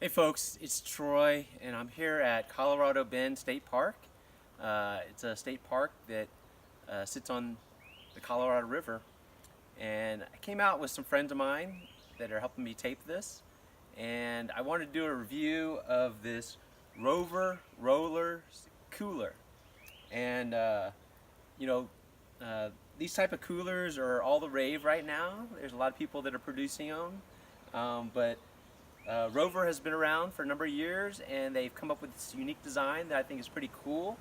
Hey folks, it's Troy and I'm here at Colorado Bend State Park. It's a state park that sits on the Colorado River, and I came out with some friends of mine that are helping me tape this, and I wanted to do a review of this RovR RollR cooler. And these type of coolers are all the rave right now. There's a lot of people that are producing them, but RovR has been around for a number of years, and they've come up with this unique design that I think is pretty cool.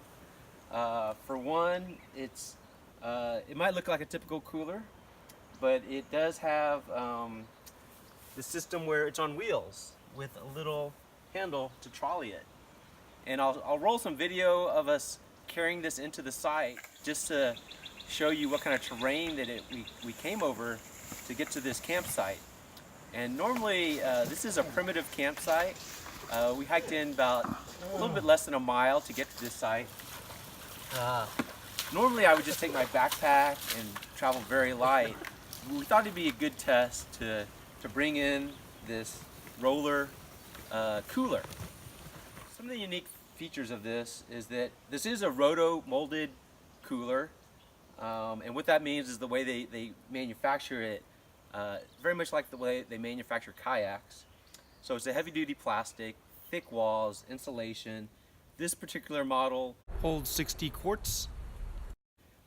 For one, it might look like a typical cooler, but it does have the system where it's on wheels with a little handle to trolley it. And I'll roll some video of us carrying this into the site just to show you what kind of terrain that we came over to get to this campsite. And normally, this is a primitive campsite. We hiked in about a little bit less than a mile to get to this site. Normally I would just take my backpack and travel very light. We thought it'd be a good test to bring in this RollR cooler. Some of the unique features of this is that this is a roto-molded cooler. And what that means is the way they manufacture it, very much like the way they manufacture kayaks. So it's a heavy-duty plastic, thick walls, insulation. This particular model holds 60 quarts.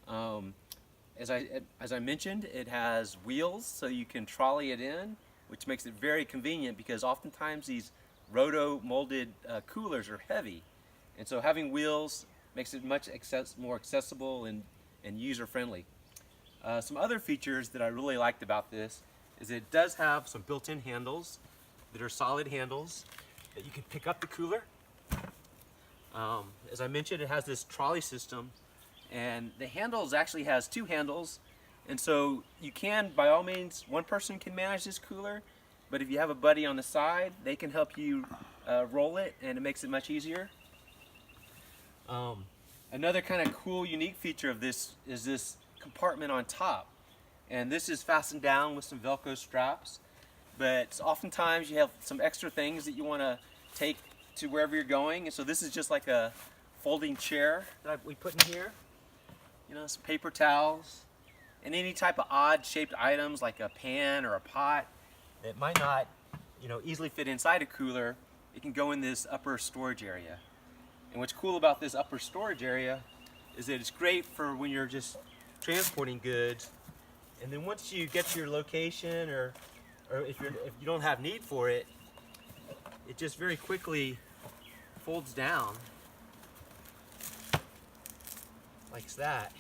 As I mentioned, it has wheels, so you can trolley it in, which makes it very convenient because oftentimes these roto-molded coolers are heavy. And so having wheels makes it much more accessible and user-friendly. Some other features that I really liked about this is it does have some built-in handles that are solid handles that you can pick up the cooler. As I mentioned, it has this trolley system, and the handles actually has two handles, and so you can, by all means, one person can manage this cooler, but if you have a buddy on the side, they can help you roll it, and it makes it much easier. Another kind of cool, unique feature of this is this compartment on top, and this is fastened down with some Velcro straps, but oftentimes you have some extra things that you want to take to wherever you're going, and so this is just like a folding chair that we put in here. Some paper towels and any type of odd shaped items like a pan or a pot that might not easily fit inside a cooler. It can go in this upper storage area. And what's cool about this upper storage area is that it's great for when you're just transporting goods, and then once you get to your location, or if you don't have need for it, it just very quickly folds down like that,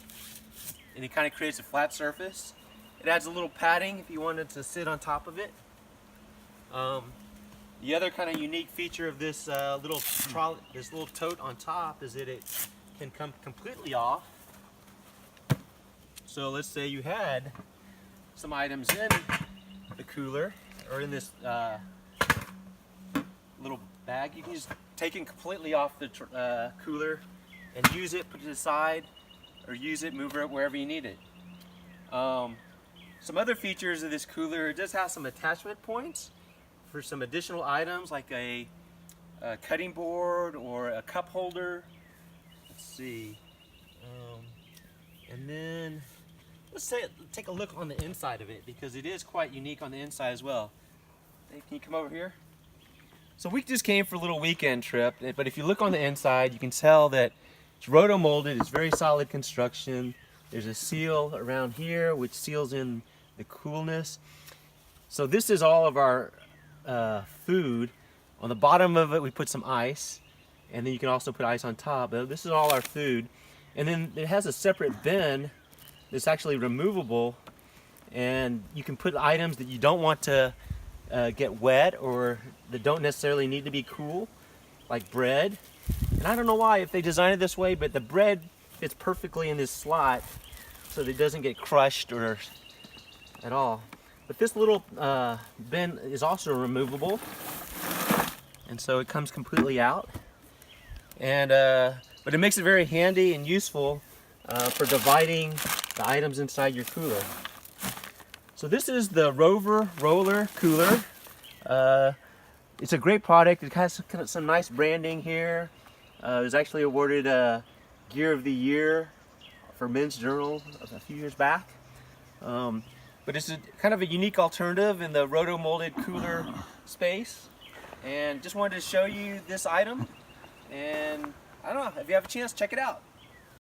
and it kind of creates a flat surface. It adds a little padding if you wanted to sit on top of it. The other kind of unique feature of this little tote on top is that it can come completely off. So let's say you had some items in the cooler or in this little bag, you can just take it completely off the cooler and use it, put it aside, or use it, move it wherever you need it. Some other features of this cooler, it does have some attachment points for some additional items like a cutting board or a cup holder. Let's see. And then let's take a look on the inside of it, because it is quite unique on the inside as well. Hey, can you come over here? So we just came for a little weekend trip, but if you look on the inside, you can tell that it's roto-molded. It's very solid construction. There's a seal around here which seals in the coolness. So this is all of our food. On the bottom of it we put some ice, and then you can also put ice on top. But this is all our food. And then it has a separate bin that's actually removable, and you can put items that you don't want to get wet or that don't necessarily need to be cool, like bread. And I don't know why, if they designed it this way, but the bread fits perfectly in this slot so that it doesn't get crushed or at all. But this little bin is also removable, and so it comes completely out. And but it makes it very handy and useful for dividing the items inside your cooler. So this is the RovR RollR cooler. It's a great product. It has some nice branding here. It was actually awarded Gear of the Year for Men's Journal a few years back. But it's kind of a unique alternative in the roto-molded cooler space. And just wanted to show you this item. And I don't know, if you have a chance, check it out.